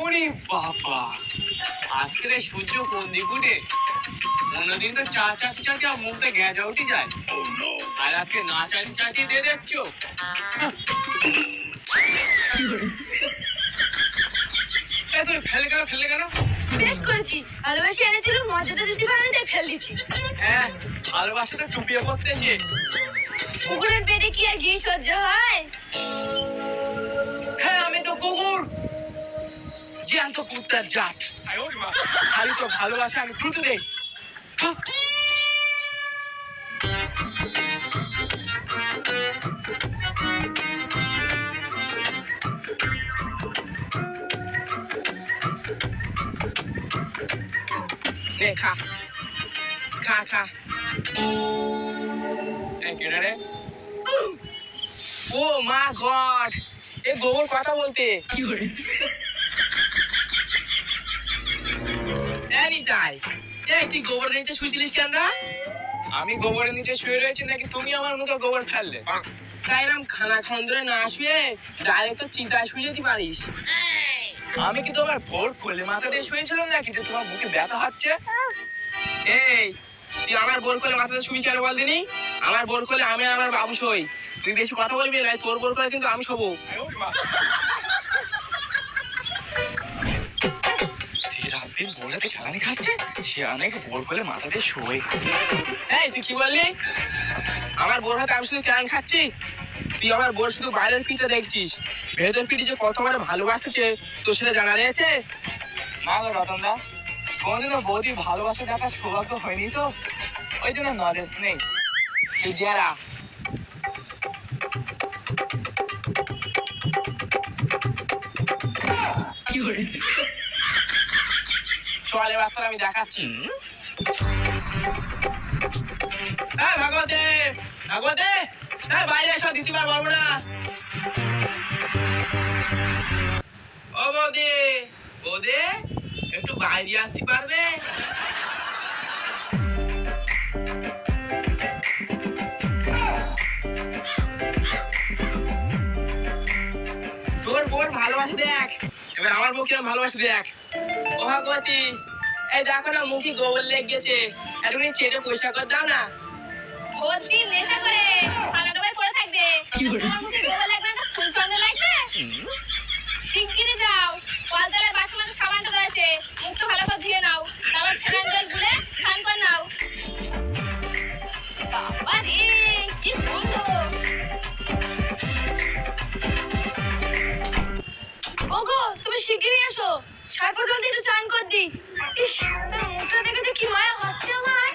ওরে বাবা, আজকের সূর্য কোন দিক উঠে? অন্যদিন তো চা চাটি চাটি আর মুখটা গ্যাজা উঠে যায়, আর আজকে না চাটি চাটি দিয়ে দেখছ। তুই ফেলে গেল বেশ করেছি, ভালোবাসি এনেছিল মর্যাদা দিতে পারেন তাই ফেল দিচ্ছি। হ্যাঁ, ভালোবাসাটা টুপিয়ে পড়তেছে। কুকুরের পেটে কি আর ঘি সহ্য হয়? হ্যাঁ, আমি তো কুকুর, জ্যান্ত কুত্তার জাত। খালি তো ভালোবাসা আমি থুতু দেই। নে খা খা খা। কেটে রে। ও মা গড, এ গোবর কথা বলতে। তুই গোবরের নিচে শুয়েছিলিস কেন? আমি গোবরের নিচে শুয়ে রয়েছি নাকি তুমি আমার মুখে গোবর ফেললে? তাই নাম খানা খন্দরে না শুয়ে ডাইরেক্ট তো চিন্তায় শুয়ে যেতে পারিস। আমি কি তোমার ভোর খোলে মাথা দিয়ে শুয়েছিলাম নাকি যে তোমার বুকে ব্যথা হচ্ছে? এই, তুই আমার বোর কোলে মাথাতে শুবি কেন বল দিনি? আমার বোর কোলে আমি আর আমার বাবু শোই। তুই বেশি কথা বলবি না, তোর বোর কোলে কিন্তু আমি শোবো। রাতদিন বোর হাতে খেলানি খাচ্ছে, সে অনেক বোর কোলে মাথাতে শোয়। এই তুই কি বললি? আমার বোর হাতে আমি শুধু খেলানি খাচ্ছি? তুই আমার বোর শুধু বাইরের পিঠটা দেখছিস, ভেতর পিঠে যে কত আমার ভালোবাসছে তো সেটা জানা রয়েছে? না গো রতন দা, কোনদিনও বৌদি ভালোবাসা দেখার সৌভাগ্য হয়নি তো, ওই জন্য নলেজ নেই। তুই যারা চল এবার তোর আমি দেখাচ্ছি। ভাগবতে ভাগবতে, বাইরে এসব দিতে পারবো না। ও বৌদি, বৌদি একটু বাইরে আসতে পারবে? তোর বোন ভালোবাসি দেখ, এবার আমার বউকে ভালোবাসি দেখ। ও ভাগবতী, এই দেখো না মুখে গোবর লেগে গেছে, একটুখানি চেটে পয়সা করে দাও না। ভর্তি নেশা করে খানা ডোবায় পড়ে থাকবে, তোমার মুখে গোবর লাগবে না, ফুল ছন্দ লাগবে। শিগগিরই যাও, কলতলায় বাসন মাজা সাবানটা রয়েছে, মুখটা ভালো করে ধুয়ে নাও, তারপর ফেনাইল জল গুলে স্নান করে নাও। বাবা রে, কি সুন্দর। ওগো, তুমি শিগগিরই এসো, সার্প জল দিয়ে একটু চান কর দি। ইস, তোর মুখটা দেখে যে কি মায়া হচ্ছে আমার।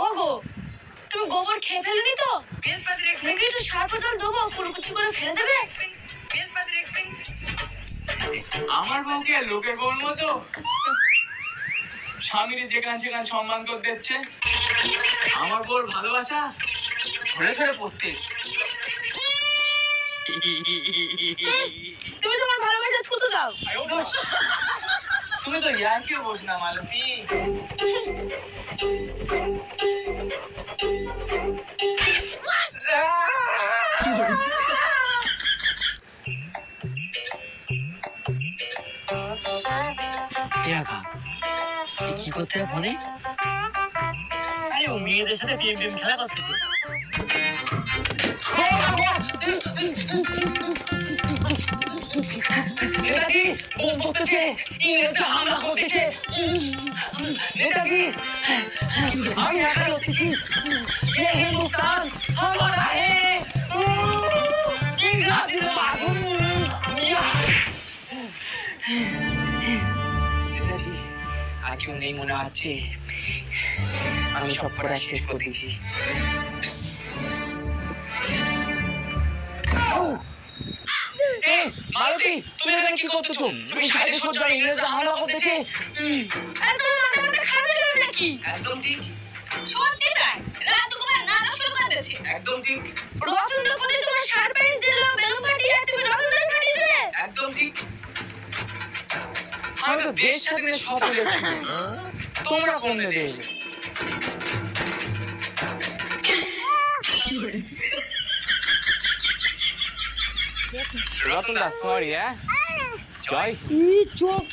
ওগো, তুমি গোবর খেয়ে ফেলনি তো? মুখে একটু সার্প জল দেবো, কুলকুচি করে ফেলে দেবে। আমার বউকে লোকের বউর মতো স্বামীর যেখানে সেখানে সম্মান করে দিচ্ছে। আমার বউর ভালোবাসা ধরে ধরে পড়তে। তুমি তোমার ভালোবাসা থুতু দাও। তুমি তো ইয়ার্কিও বোঝ না মালতী। কি করতে ফোনে? আরে ও মেয়েদের সাথে প্রেম খেলা করতেছে। নেতাজি বোম করতেছে, ইংরেজরা হামলা করতেছে। নেতাজি আমি একা লড়তেছি, ये हिंदुस्तान हमारा है, इंग्रजी माधुम। নেতাজি আর কেউ নেই মনে হচ্ছে, আমি সব পড়া শেষ করে দিয়েছি। মালতী, তুমি এখানে কি করতেছো? তুমি সাইডে সহ্য ইংরেজরা হামলা করতেছে। তোমার মাথা মাথা খারাপ হয়ে গেল নাকি? একদম ঠিক। সত্যি তাই, রাত দুপুরে নাটক শুরু করে দিয়েছে। একদম ঠিক। রতন দা কোথায় তোমার সারপ্রাইজ দিল, বেলুন ফাটিয়ে তুমি রতন দা ফাটিয়ে দিলে। একদম ঠিক। আমি তো দেশ স্বাধীনের স্বপ্ন দেখছি, তোমরা কোন দিকে? রতনদা সরি হ্যাঁ জয় চোখ